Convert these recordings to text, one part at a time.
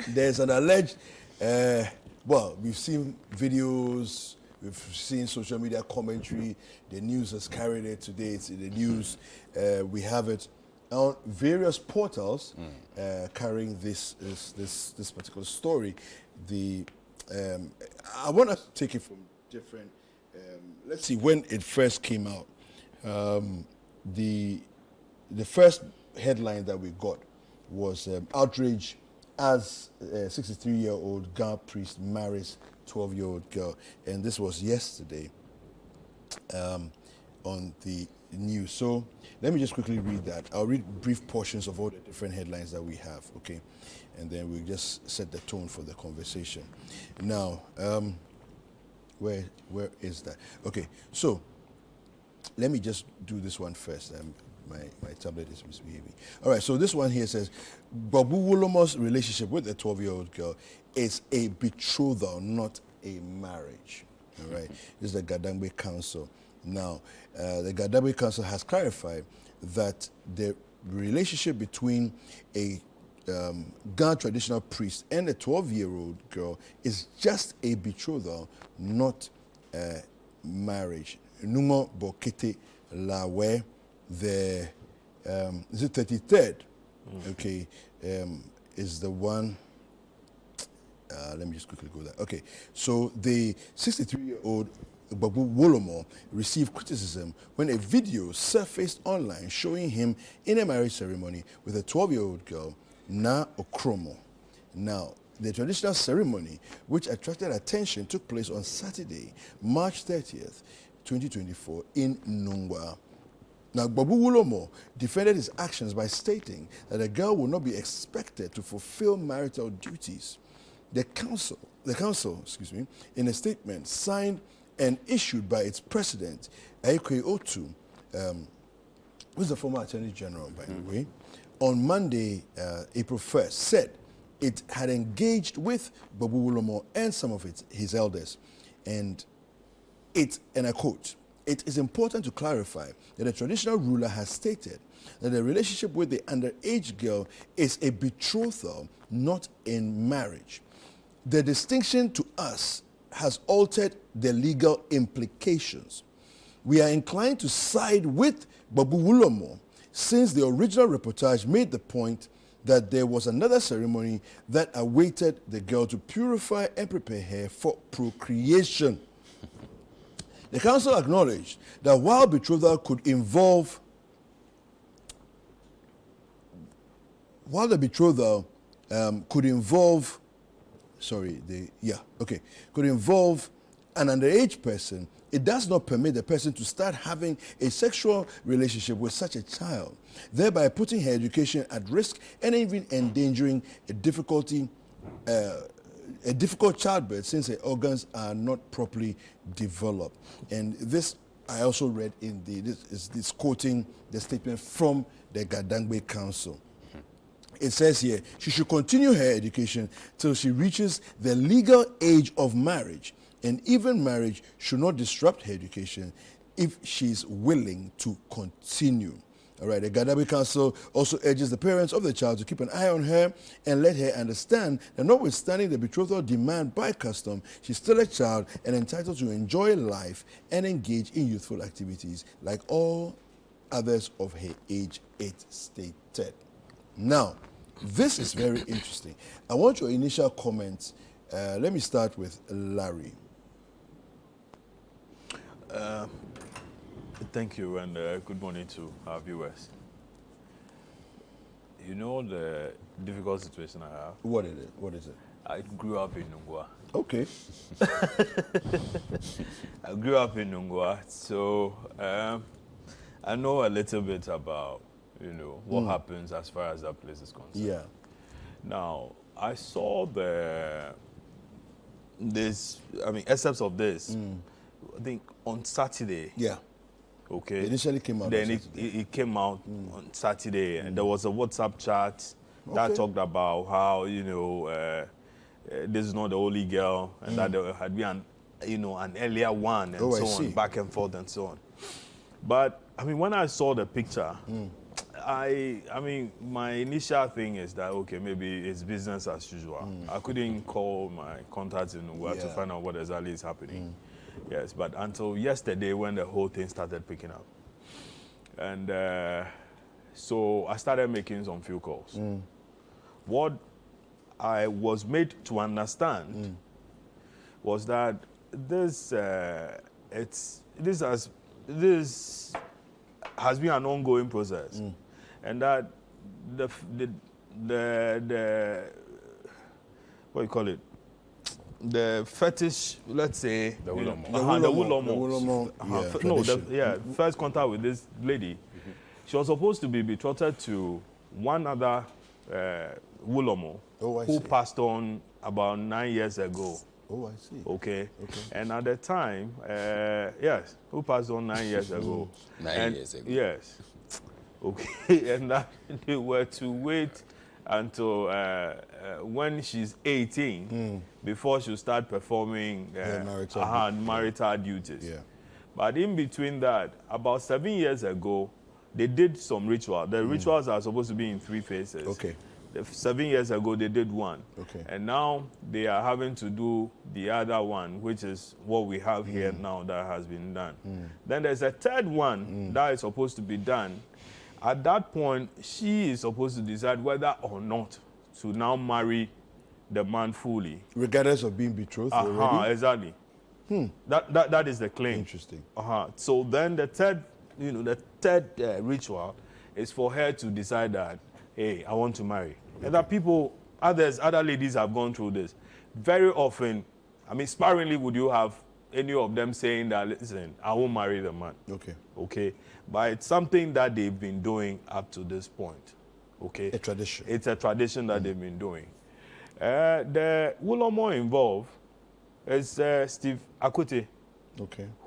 there's an alleged, well, we've seen videos, we've seen social media commentary, the news has carried it today, it's in the news, we have it on various portals carrying this particular story. I want to take it from different, let's see, when it first came out, the first headline that we got was outrage as a 63-year-old Ga priest marries 12-year-old girl. And this was yesterday on the news. So let me just quickly read that. I'll read brief portions of all the different headlines that we have, okay? And then we'll just set the tone for the conversation. Now, where is that? Okay, so let me just do this one first. My tablet is misbehaving. All right, so this one here says, Babu Wolomo's relationship with a 12-year-old girl is a betrothal, not a marriage. All right, this is the Gadangbe Council. Now, the Gadangbe Council has clarified that the relationship between a Ga traditional priest and a 12-year-old girl is just a betrothal, not a marriage. Nungua Bokete Lawe, the is it 33rd? Okay, is the one. Let me just quickly go there. Okay, so the 63-year-old Babu Wolomo received criticism when a video surfaced online showing him in a marriage ceremony with a 12-year-old girl, Na Okromo. Now, the traditional ceremony, which attracted attention, took place on Saturday, March 30th, 2024, in Nungua. Now, Babu Wolomo defended his actions by stating that the girl will not be expected to fulfill marital duties. The council, in a statement signed and issued by its president, Aikwe Otu, who is the former Attorney General, by the way, on Monday, April 1st, said it had engaged with Babu Wolomo and some of his elders. And I quote, "It is important to clarify that the traditional ruler has stated that the relationship with the underage girl is a betrothal, not in marriage. The distinction to us has altered the legal implications. We are inclined to side with Babu Wolomo since the original reportage made the point that there was another ceremony that awaited the girl to purify and prepare her for procreation." The council acknowledged that while betrothal could involve an underage person, it does not permit the person to start having a sexual relationship with such a child, thereby putting her education at risk and even endangering a difficult childbirth since her organs are not properly developed. And this I also read in this quoting the statement from the Gadangbe Council. It says here, she should continue her education till she reaches the legal age of marriage, and even marriage should not disrupt her education if she's willing to continue. All right, the Gadangbe Council also urges the parents of the child to keep an eye on her and let her understand that notwithstanding the betrothal demand by custom, she's still a child and entitled to enjoy life and engage in youthful activities like all others of her age, it stated. Now, this is very interesting. I want your initial comments. Let me start with Larry. Thank you, and good morning to our viewers. You know the difficult situation I have? What is it? What is it? I grew up in Nungua. Okay. I grew up in Nungua, so I know a little bit about, what happens as far as that place is concerned. Yeah. Now, I saw excerpts of this, I think on Saturday. Yeah. Okay. It initially came out. Then it came out on Saturday, and there was a WhatsApp chat that talked about how this is not the only girl, and that there had been an earlier one, and so on, back and forth and so on. But I mean, when I saw the picture, I mean, my initial thing is that, okay, maybe it's business as usual. I couldn't call my contacts in Nungua to find out what exactly is happening. Yes, but until yesterday when the whole thing started picking up. And so I started making some few calls. What I was made to understand was that this has been an ongoing process, and that the what do you call it, the fetish, let's say the Wulomo, first contact with this lady, she was supposed to be betrothed to one other Wulomo who passed on about 9 years ago. Oh, I see. Okay. And at the time, yes, who passed on 9 years ago. 9 years ago. Yes. Okay. And that they were to wait until when she's 18 before she'll start performing marital duties. Yeah. But in between that, about 7 years ago, they did some ritual. The rituals are supposed to be in 3 phases. Okay. 7 years ago, they did one. Okay. And now they are having to do the other one, which is what we have here now that has been done. Then there's a third one that is supposed to be done. At that point, she is supposed to decide whether or not to now marry the man fully. Regardless of being betrothed already? Exactly. That is the claim. Interesting. So then the third, ritual is for her to decide that, hey, I want to marry. And that other ladies have gone through this. Very often, I mean, sparingly would you have any of them saying that, listen, I won't marry the man. Okay. But it's something that they've been doing up to this point. Okay. A tradition. It's a tradition that they've been doing. The Wulomo involved is Steve Akote,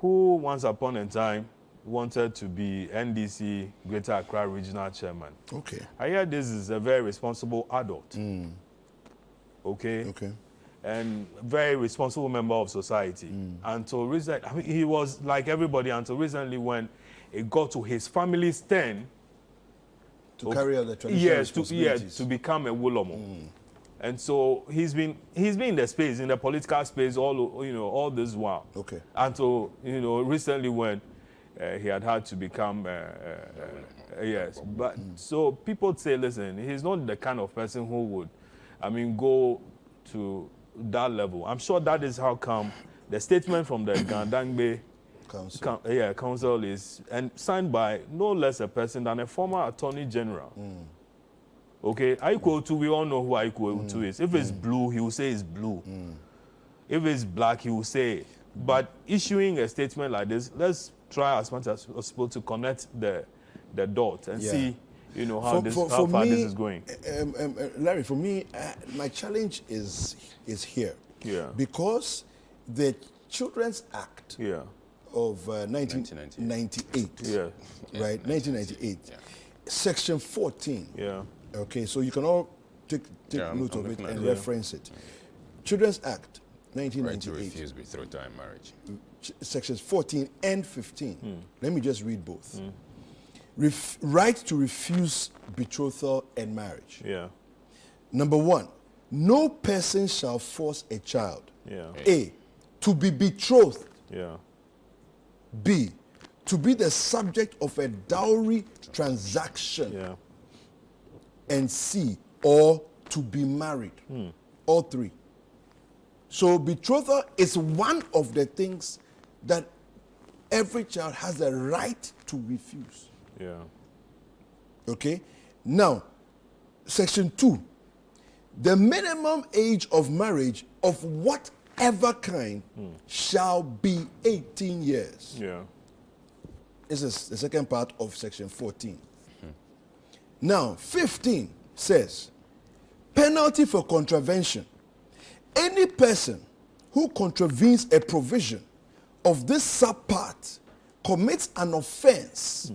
who once upon a time wanted to be NDC Greater Accra Regional Chairman. Okay. I hear this is a very responsible adult. Okay. And very responsible member of society. Until recently, I mean, he was like everybody until recently when it got to his family's turn to carry out the traditional responsibilities. to become a Wulomo. And so he's been in the space, in the political space, all this while. Okay. Until recently when he had to become yes. But so people say, listen, he's not the kind of person who would, go to that level. I'm sure that is how come the statement from the Gandangbe Council is and signed by no less a person than a former Attorney General. Okay, Aiko, we all know who Aiko is. If it's blue, he will say it's blue. If it's black, he will say it. But issuing a statement like this, let's try as much as possible to connect the dots and see, how far this is going. Larry, for me, my challenge is here. Yeah. Because the Children's Act of 1998, right? 1998, Section 14. Yeah. Okay, so you can all take note of it and reference it. Children's Act, 1998. Right to refuse betrothal and marriage. Sections 14 and 15. Let me just read both. Right to refuse betrothal and marriage. Yeah. Number 1, no person shall force a child. A, to be betrothed. B, to be the subject of a dowry transaction. And C, or to be married. All 3. So betrothal is one of the things that every child has a right to refuse. Okay? Now, Section 2. The minimum age of marriage of whatever kind shall be 18 years. This is the second part of Section 14. Now, 15 says, penalty for contravention. Any person who contravenes a provision of this subpart commits an offense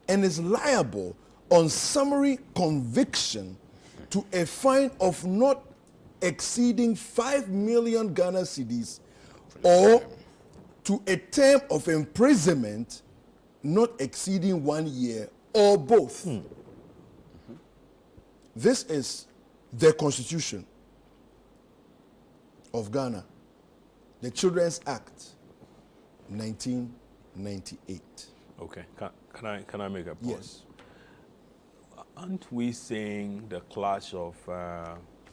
and is liable on summary conviction to a fine of not exceeding 5 million Ghana cedis or to a term of imprisonment not exceeding 1 year or both. this is the Constitution of Ghana, the Children's Act, 1998. Okay. Can I make a point? Yes. Aren't we seeing the clash of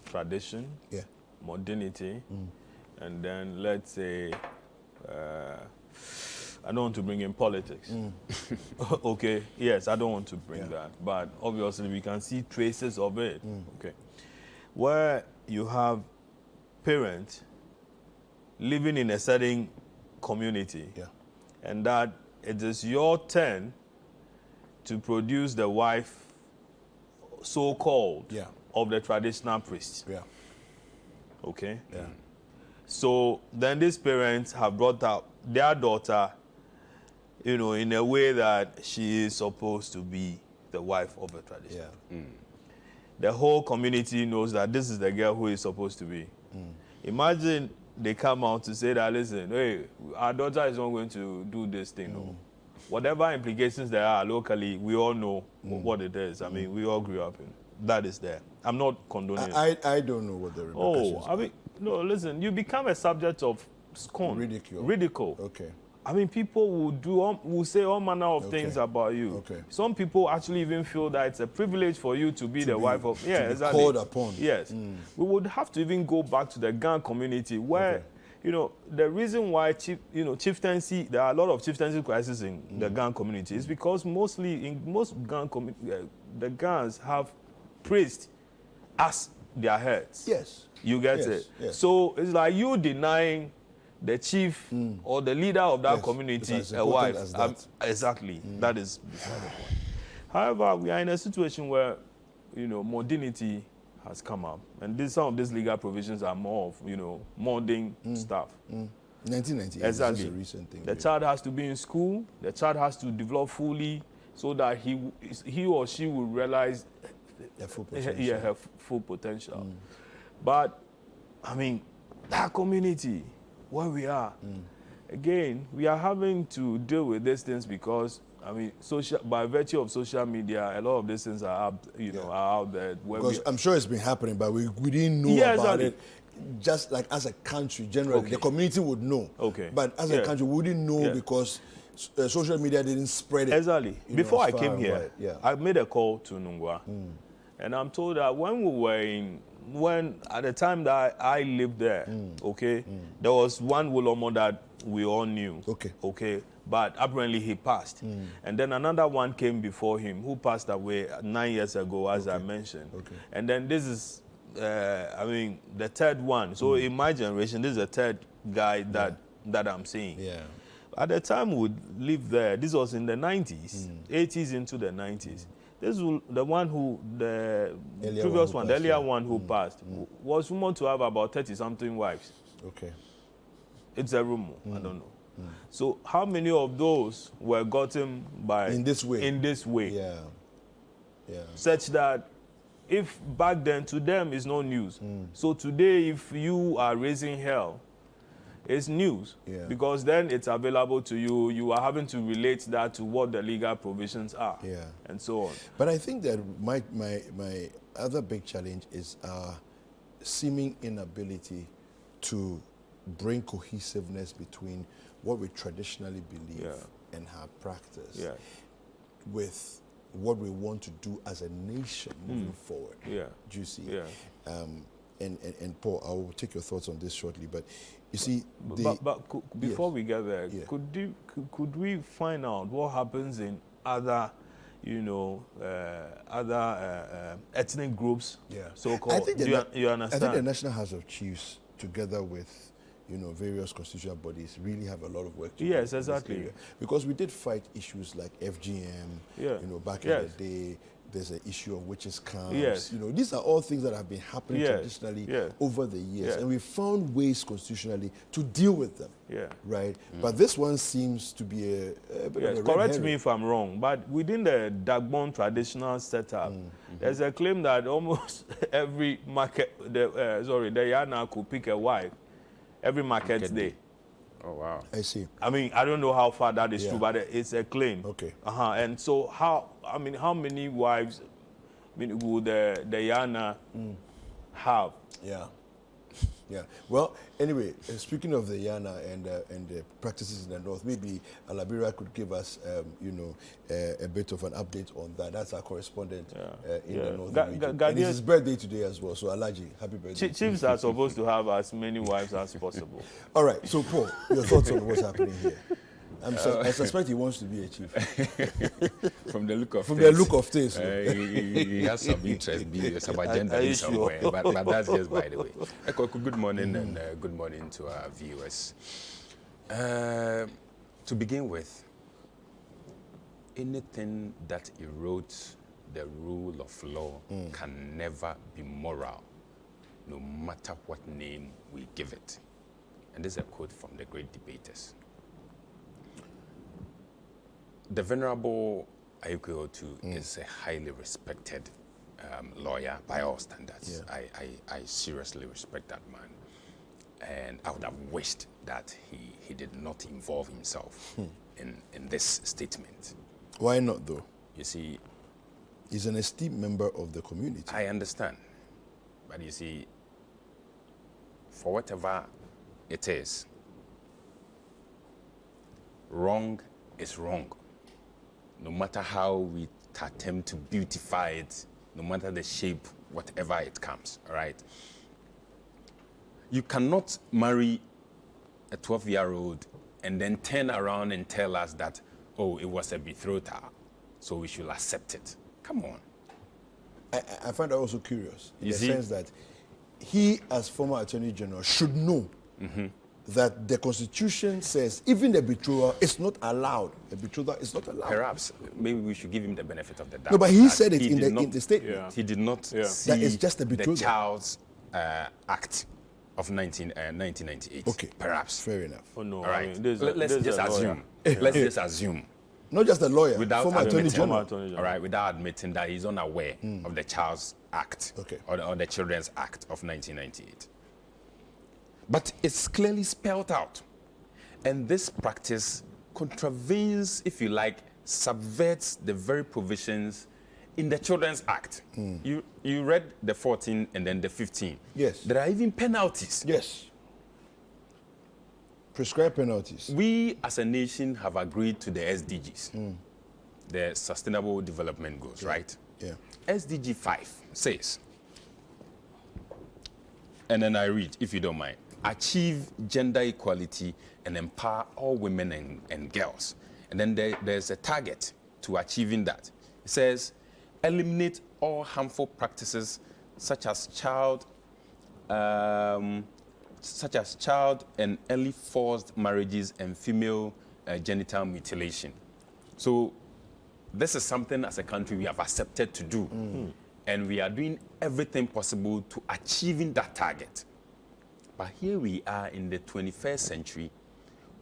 tradition, Yeah. modernity, and then let's say, I don't want to bring in politics. Okay, yes, I don't want to bring that, but obviously we can see traces of it. Okay, where you have parents living in a certain community, and that it is your turn to produce the wife, so-called, of the traditional priest. Yeah. Okay? Yeah. So then these parents have brought up their daughter, you know, in a way that she is supposed to be the wife of a tradition. Yeah. The whole community knows that this is the girl who is supposed to be. Imagine they come out to say that, listen, hey, our daughter is not going to do this thing. No. Whatever implications there are locally, we all know what it is. I mean, we all grew up in. That is there. I'm not condoning it. I don't know what the repercussions I mean, no, listen, you become a subject of scorn. Ridicule. Okay. I mean, people will say all manner of things about you. Okay. Some people actually even feel that it's a privilege for you to be the wife of. Yeah, exactly. Called upon. Yes. We would have to even go back to the Gan community where, you know, the reason why chieftaincy, there are a lot of chieftaincy crises in the Gan community is because mostly in most Gan the Gans have priests as their heads. Yes. You get it? Yes. So it's like you denying the chief or the leader of that community a wife. Exactly. That is beside the point. However, we are in a situation where, you know, modernity has come up. And some of these legal provisions are more of, you know, modern stuff. 1998 exactly. is a recent thing. The child has to be in school. The child has to develop fully so that he or she will realize their full potential. Yeah, her full potential. But, I mean, that community, where we are, again, we are having to deal with these things because, I mean, by virtue of social media, a lot of these things are up, are out there. Because I'm sure it's been happening, but we didn't know about it. Just like as a country, generally, the community would know. Okay. But as a country, we wouldn't know because social media didn't spread it. Exactly. Before I came here, I made a call to Nungua, and I'm told that when at the time that I lived there, there was one Wolomo that we all knew. Okay. But apparently he passed. And then another one came before him who passed away 9 years ago, as I mentioned. And then this is, I mean, the third one. So in my generation, this is the third guy that I'm seeing. Yeah. At the time we lived there, this was in the 90s, 80s into the 90s. This was the one the earlier one who passed, was rumored to have about 30-something wives. Okay. It's a rumor, I don't know. So how many of those were gotten by... In this way. Yeah. Such that if back then, to them, it's no news. So today, if you are raising hell, it's news. Because then it's available to you. You are having to relate that to what the legal provisions are. And so on. But I think that my other big challenge is our seeming inability to bring cohesiveness between what we traditionally believe and have practice with what we want to do as a nation moving forward. Do you see? And Paul, I will take your thoughts on this shortly. But you see, before we get there, could we find out what happens in other, other ethnic groups? So-called. You understand? I think the National House of Chiefs, together with various constitutional bodies, really have a lot of work to do. Yes, exactly. Because we did fight issues like FGM, back in the day. There's an issue of witches' camps. These are all things that have been happening traditionally over the years. And we found ways constitutionally to deal with them. Right? But this one seems to be a bit of a correct me if I'm wrong, but within the Dagbon traditional setup, there's a claim that almost every market, the Yana could pick a wife every market day. Oh, wow. I see. I mean, I don't know how far that is true, but it's a claim. Okay. And so how many wives, I mean, would the Yana have? Yeah. Yeah. Well, anyway, speaking of the Yana and the practices in the north, maybe Alabira could give us, a bit of an update on that. That's our correspondent in the northern region. And it's his birthday today as well. So Alaji, happy birthday. Chiefs are supposed to have as many wives as possible. All right. So Paul, your thoughts on what's happening here? I suspect he wants to be a chief. From the look of things. He has some interest, some agenda somewhere, but that's just by the way. Good morning and good morning to our viewers. To begin with, anything that erodes the rule of law can never be moral, no matter what name we give it. And this is a quote from the great debaters. The Venerable Ayuko Otu is a highly respected lawyer by all standards. Yeah. I seriously respect that man. And I would have wished that he did not involve himself in this statement. Why not, though? You see, he's an esteemed member of the community. I understand. But you see, for whatever it is, wrong is wrong. No matter how we attempt to beautify it, no matter the shape, whatever it comes, all right? You cannot marry a 12-year-old and then turn around and tell us that, oh, it was a betrothal, so we should accept it. Come on. I find that also curious, in the sense that he, as former Attorney General, should know that the Constitution says even the betrothal is not allowed. The betrothal is not allowed. Perhaps, maybe we should give him the benefit of the doubt. No, but he said it in the statement. Yeah. He did not see that it's just a betrothal. The Child's Act of 1998. Okay. Perhaps. Fair enough. Oh, no. All right. I mean, let's just assume. Let's just assume. Not just a lawyer, without former Attorney General. All right, without admitting that he's unaware of the Child's Act or the Children's Act of 1998. But it's clearly spelled out. And this practice contravenes, if you like, subverts the very provisions in the Children's Act. You read the 14 and then the 15. Yes. There are even penalties. Yes. Prescribed penalties. We as a nation have agreed to the SDGs, the Sustainable Development Goals, right? Yeah. SDG 5 says, and then I read, if you don't mind, achieve gender equality and empower all women and girls. And then there's a target to achieving that. It says, eliminate all harmful practices such as child and early forced marriages and female genital mutilation. So this is something as a country we have accepted to do. And we are doing everything possible to achieving that target. But here we are in the 21st century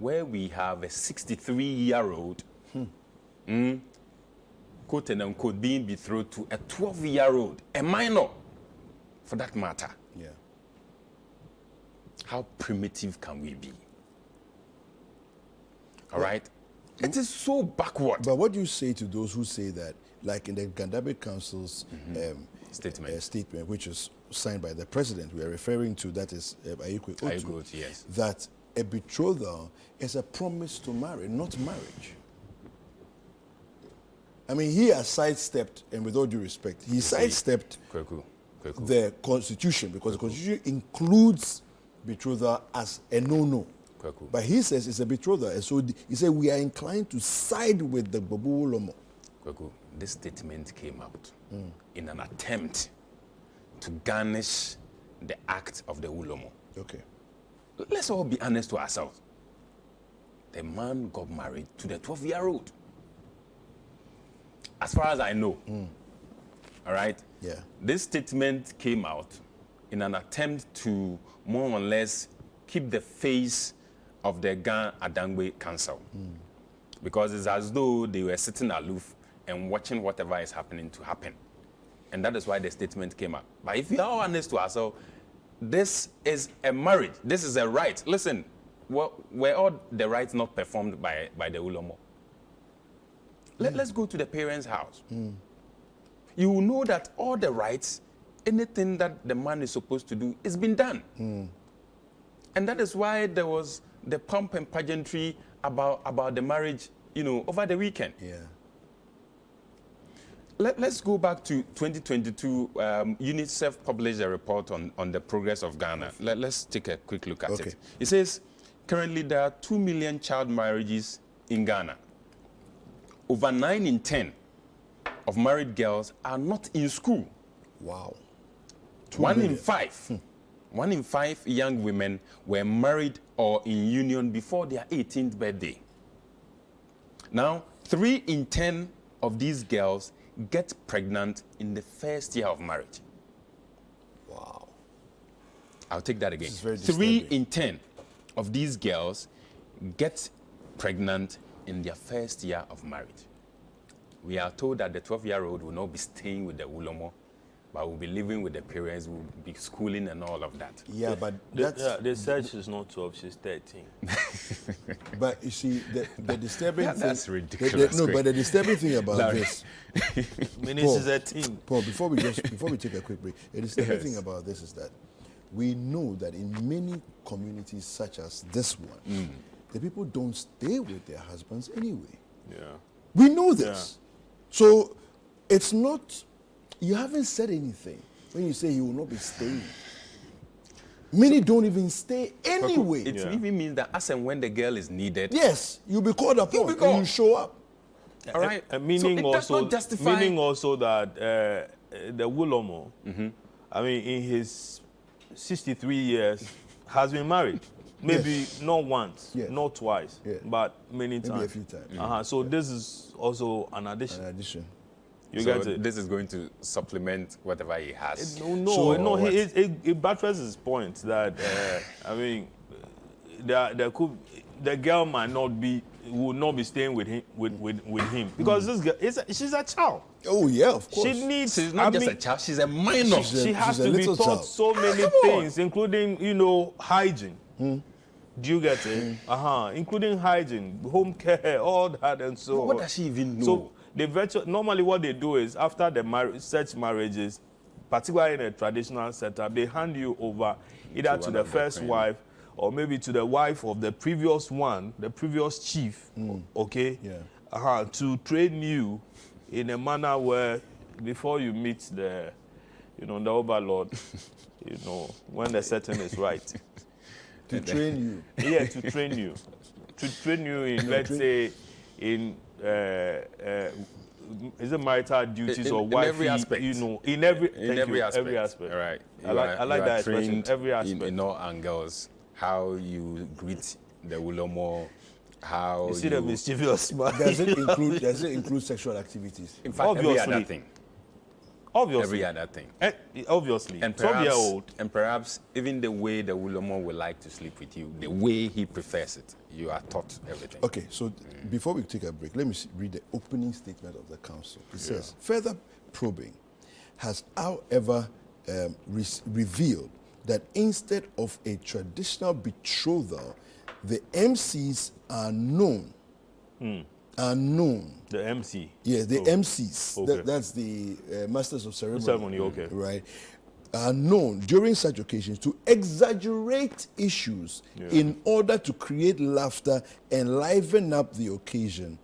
where we have a 63-year-old, quote and unquote, being betrothed to a 12-year-old, a minor, for that matter. Yeah. How primitive can we be? All right? It is so backward. But what do you say to those who say that, like in the Gandabe Council's statement, which is signed by the president, we are referring to, that is Ayuko Otu, yes. that a betrothal is a promise to marry, not marriage. I mean, he has sidestepped, and with all due respect, he sidestepped the Constitution, because the Constitution includes betrothal as a no-no. But he says it's a betrothal, and so he said we are inclined to side with the Babu Lomo. This statement came out in an attempt to garnish the act of the Ulomo. Okay. Let's all be honest to ourselves. The man got married to the 12-year-old. As far as I know. All right? Yeah. This statement came out in an attempt to more or less keep the face of the Gan Adangbe Council. Because it's as though they were sitting aloof and watching whatever is happening to happen. And that is why the statement came up. But if we are honest to ourselves, this is a marriage. This is a right. Listen, were all the rights not performed by the Ulomo? Let's go to the parents' house. you will know that all the rights, anything that the man is supposed to do, is been done. And that is why there was the pomp and pageantry about the marriage, over the weekend. Yeah. Let's go back to 2022. UNICEF published a report on the progress of Ghana. Let's take a quick look at it. It says, currently there are 2 million child marriages in Ghana. Over 9 in 10 of married girls are not in school. Wow. 1 in 5. 1 in 5 young women were married or in union before their 18th birthday. Now, 3 in 10 of these girls get pregnant in the first year of marriage. Wow. I'll take that again. This is very 3 disturbing. in 10 of these girls get pregnant in their first year of marriage. We are told that the 12-year-old will not be staying with the Ulomo, but will be living with the parents, will be schooling and all of that. Yeah, but that's... The search is not 12, she's 13. But you see, the disturbing thing... That's ridiculous. But the disturbing thing about Larry. this... Meaning she's 13. Paul, before we take a quick break, the disturbing thing about this is that we know that in many communities such as this one, the people don't stay with their husbands anyway. Yeah. We know this. So it's not... You haven't said anything when you say he will not be staying. Many don't even stay anyway. It even means that as and when the girl is needed, Yes, you'll be called upon. You'll be called. And you show up. all right. Meaning, so it does also, not justify. meaning also that the Wulomo, I mean, in his 63 years, has been married. Maybe not once, not twice, but many times. Maybe a few times. So this is also an addition. An addition. You So get it? this is going to supplement whatever he has. No. It buttresses his point that I mean, the girl might not be, will not be staying with him because this girl she's a child. Oh yeah, of course. She needs. She's not just a child; she's a minor. She has she's a to be little taught child. so many things, including hygiene. Do you get it? Including hygiene, home care, all that, and so. What does she even know? So normally what they do is after the such marriages, particularly in a traditional setup, they hand you over either to the first wife or maybe to the wife of the previous one, the previous chief. Okay. Yeah. To train you in a manner where before you meet the overlord, when the setting is right. To train you. Yeah, to train you. To train you in, let's say, in is it marital duties or wifey? In every aspect. In every aspect. Every aspect. All right. I like that expression. Every aspect. In all angles, how you greet the Ulomo, how you see the mischievous smile. Does it include sexual activities? In fact, every other thing. Obviously. Every other thing. Obviously. And 12-year-old. And perhaps even the way the Ulomo would like to sleep with you, the way he prefers it, you are taught everything. Okay, so before we take a break, let me read the opening statement of the council. It says, further probing has, however, revealed that instead of a traditional betrothal, the MCs are known. Are known. The MC. Yes, the MCs. Okay. That's the Masters of Ceremony. Okay. Right. Are known during such occasions to exaggerate issues in order to create laughter and liven up the occasion.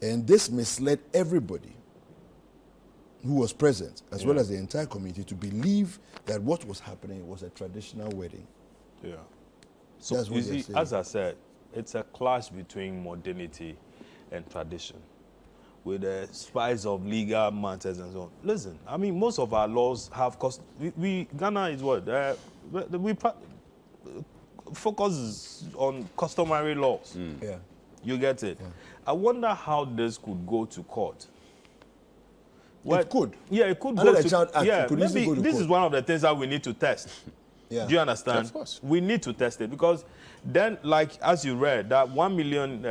And this misled everybody who was present, as well as the entire community, to believe that what was happening was a traditional wedding. Yeah. So That's what you they're see, saying. as I said, it's a clash between modernity and tradition, with the spice of legal matters and so on. Listen, I mean, most of our laws have Ghana is what? We focus on customary laws. Yeah. You get it? Yeah. I wonder how this could go to court. It could. Yeah, it could Under go the to Child Act, yeah, it could easily maybe go to this court. is one of the things that we need to test. Yeah. Do you understand? Of course. We need to test it because then, like as you read, that 1 million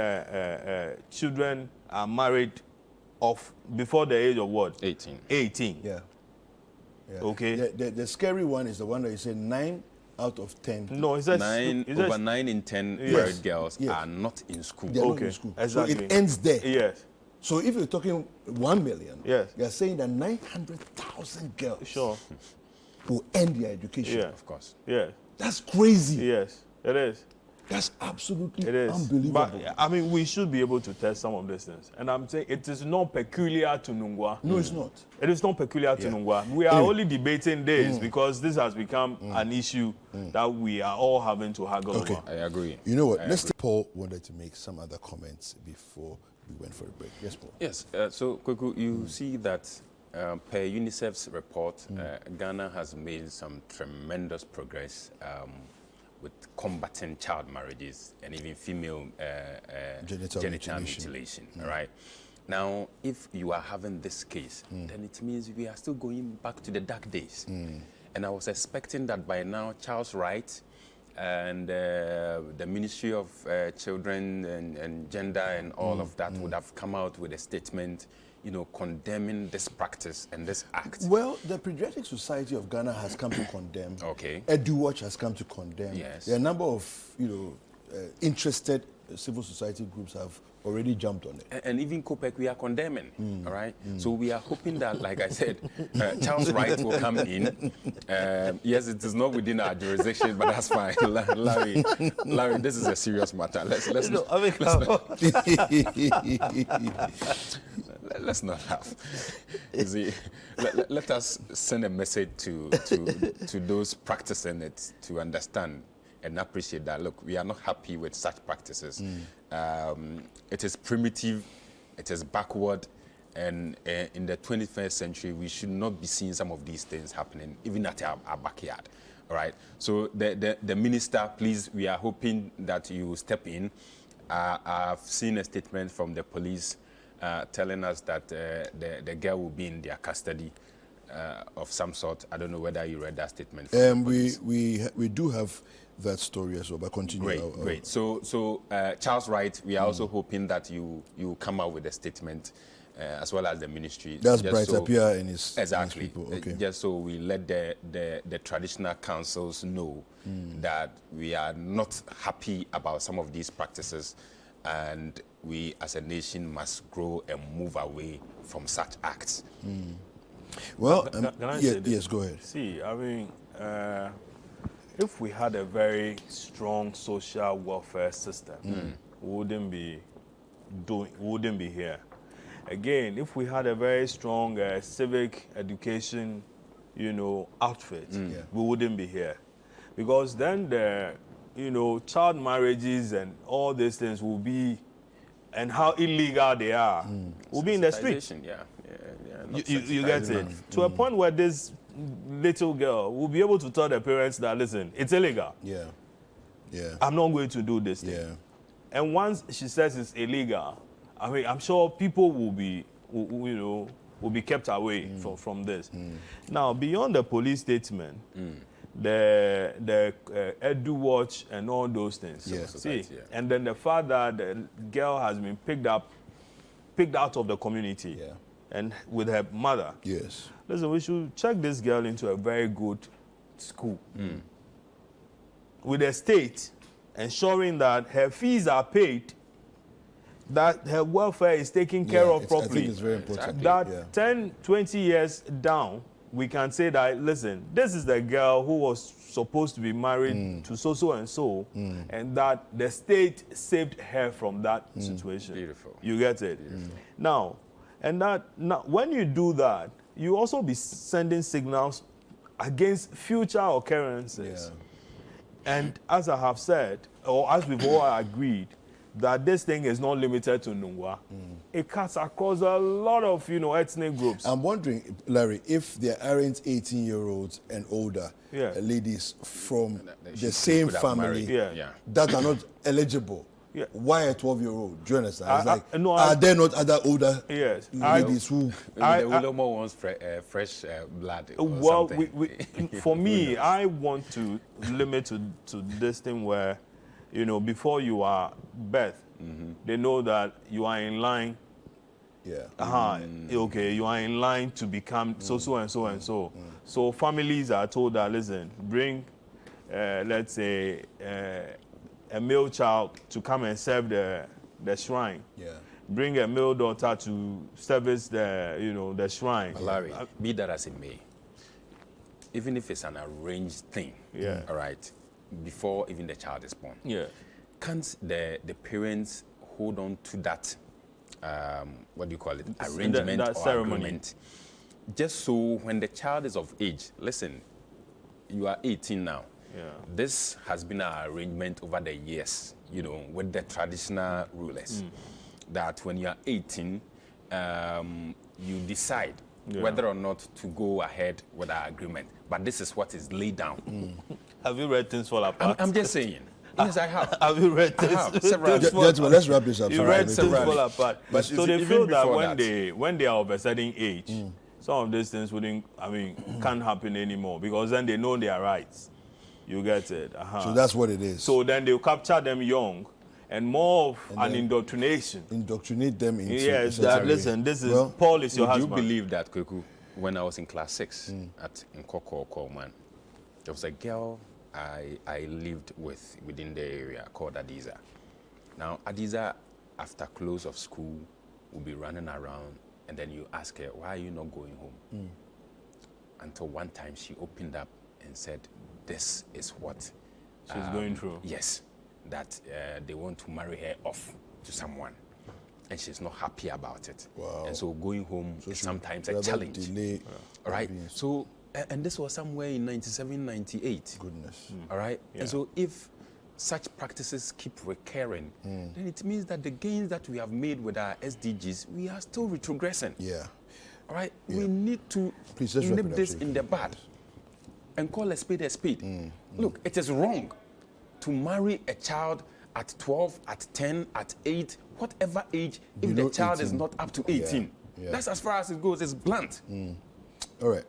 children are married before the age of what? 18. 18. Yeah. Okay. The scary one is the one that you said 9 out of 10. No, it says Over 9 in 10 married girls are not in school. They're not Okay, in school. exactly. So it ends there. Yes. So if you're talking 1 million, Yes. you're saying that 900,000 girls Sure. will end their education. Yeah. Of course. Yeah. That's crazy. Yes, it is. That's absolutely It is. unbelievable. But I mean, we should be able to test some of these things. And I'm saying it is not peculiar to Nungua. No, it's not. It is not peculiar to Yeah. Nungua. We are only debating this because this has become an issue that we are all having to haggle Okay. over. I agree. You know what? Paul wanted to make some other comments before we went for a break. Yes, Paul. Yes, so Kweku, you see that per UNICEF's report, Ghana has made some tremendous progress with combating child marriages and even female Genital mutilation. All right. Now, if you are having this case, then it means we are still going back to the dark days. And I was expecting that by now, child's rights and the Ministry of Children and Gender and all of that would have come out with a statement, condemning this practice and this act. Well, the Pediatric Society of Ghana has come to condemn. Okay. EduWatch has come to condemn. Yes. There are a number of, interested civil society groups have already jumped on it. And even COPEC, we are condemning, all right? So we are hoping that, like I said, child's rights will come in. Yes, it is not within our jurisdiction, but that's fine. Larry, this is a serious matter. Let's not laugh. You see, let us send a message to those practicing it to understand and appreciate that, look, we are not happy with such practices. It is primitive, it is backward, and in the 21st century, we should not be seeing some of these things happening, even at our backyard. All right. So the minister, please, we are hoping that you step in. I've seen a statement from the police telling us that the girl will be in their custody of some sort. I don't know whether you read that statement. From We do have that story as well, but continue. Great. So Charles Wright, we are also hoping that you come out with a statement, as well as the ministry. That's Bright Appiah and his exactly. people. Okay. Just so we let the traditional councils know that we are not happy about some of these practices, and we as a nation must grow and move away from such acts. Well, Can I say this? yes, go ahead. See, I mean, if we had a very strong social welfare system, we wouldn't be here. Again, if we had a very strong civic education, outfit, we wouldn't be here, because then the, child marriages and all these things will be, and how illegal they are, will be in the street. You get it? To a point where this little girl will be able to tell the parents that, listen, it's illegal. Yeah. I'm not going to do this thing. Yeah. And once she says it's illegal, I mean, I'm sure people will be kept away from this. Now, beyond the police statement, the EduWatch and all those things. Yes. See, and then the fact that the girl has been picked out of the community, and with her mother. Yes. Listen, we should check this girl into a very good school with the state ensuring that her fees are paid, that her welfare is taken care of properly. I think it's very important. That 10, 20 years down, we can say that, listen, this is the girl who was supposed to be married to so and so, and that the state saved her from that situation. Beautiful. You get it? Now, when you do that, you also be sending signals against future occurrences. And as I have said, or as we've all agreed, that this thing is not limited to Nungua. It cuts across a lot of, ethnic groups. I'm wondering, Larry, if there aren't 18-year-olds and older ladies from the same family that are not eligible. Why a 12-year-old? Do you understand? Are there not other older ladies who... wants fresh blood? Well, for me, I want to limit to this thing where, before you are birth, they know that you are in line. Okay, you are in line to become so and so and so. So families are told that, listen, bring, let's say, a male child to come and serve the shrine. bring a male daughter to service the, you know, the shrine. Larry, be that as it may, even if it's an arranged thing, all right, before even the child is born, can't the parents hold on to that, what do you call it, arrangement that or ceremony. agreement, just so when the child is of age, listen, you are 18 now. This has been our arrangement over the years, you know, with the traditional rulers, that when you are 18, you decide whether or not to go ahead with our agreement. But this is what is laid down. Have you read Things Fall Apart? I'm just saying. Yes, I have. Have you read I have. Several. Gentlemen, let's wrap this up. You read Things Fall Apart. But So they feel that that when they are of a certain age, some of these things can't happen anymore, because then they know their rights. You get it? So that's what it is. So then they'll capture them young, and more of an indoctrination. Indoctrinate them into... Yes, that, listen, this is, Paul is your Would husband. you believe that, Kweku, when I was in class 6 at Nkoko Coleman, there was a girl I lived with within the area called Adiza. Now, Adiza, after close of school, will be running around, and then you ask her, why are you not going home? Until one time she opened up and said, this is what she's going through. Yes, that they want to marry her off to someone, and she's not happy about it. Wow. And so going home is sometimes a challenge. Delay. All right. So, and this was somewhere in 97, 98. Goodness. All right. And so if such practices keep recurring, then it means that the gains that we have made with our SDGs, we are still retrogressing. Yeah. All right. We need to Please, let's wrap it nip up, this so in the bud and call a spade a spade. Look, it is wrong to marry a child at 12, at 10, at 8, whatever age, if the child is not up to 18. That's as far as it goes. It's blunt. All right.